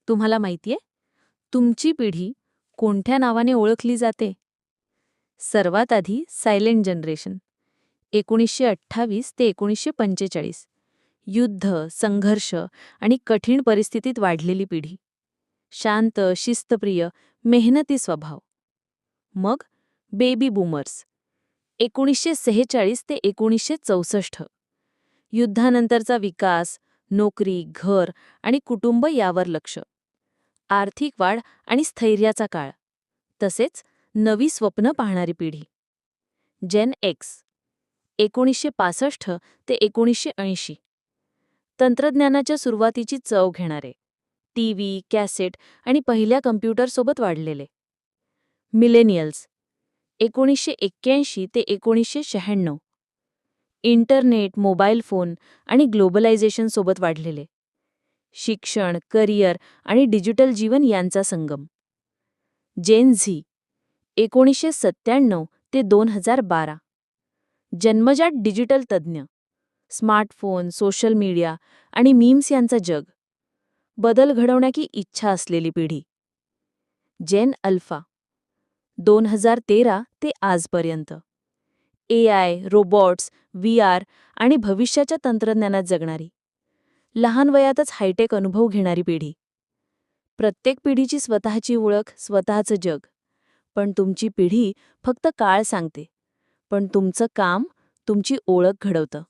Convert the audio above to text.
तुम्हाला माहितीये, तुमची पिढी कोणत्या नावाने ओळखली जाते? सर्वात आधी सायलेंट जनरेशन, 1928 ते 1945. युद्ध, संघर्ष आणि कठीण परिस्थितीत वाढलेली पिढी. शांत, शिस्तप्रिय, मेहनती स्वभाव. मग बेबी बूमर्स, 1946 ते 1964. युद्धानंतरचा विकास, नोकरी, घर आणि कुटुंब यावर लक्ष. आर्थिक वाढ आणि स्थैर्याचा काळ. तसेच नवी स्वप्न पाहणारी पिढी. जेन एक्स, 1965 ते 1980. तंत्रज्ञानाच्या सुरुवातीची चव घेणारे. टीव्ही, कॅसेट आणि पहिल्या कम्प्युटरसोबत वाढलेले. मिलेनियल्स, 1981 ते 1996. इंटरनेट, मोबाईल फोन आणि ग्लोबलायझेशनसोबत वाढलेले. शिक्षण, करिअर आणि डिजिटल जीवन यांचा संगम. जेन झी, 1997 ते 2012. जन्मजात डिजिटल तज्ज्ञ. स्मार्टफोन, सोशल मीडिया आणि मीम्स यांचं जग. बदल घडवण्याची इच्छा असलेली पिढी. जेन अल्फा, 2013 ते आजपर्यंत. AI, रोबोट्स, VR आणि भविष्याच्या तंत्रज्ञानात जगणारी. लहान वयातच हायटेक अनुभव घेणारी पिढी. प्रत्येक पिढीची स्वतःची ओळख, स्वतःचं जग. पण तुमची पिढी फक्त काळ सांगते. पण तुमचं काम तुमची ओळख घडवतं.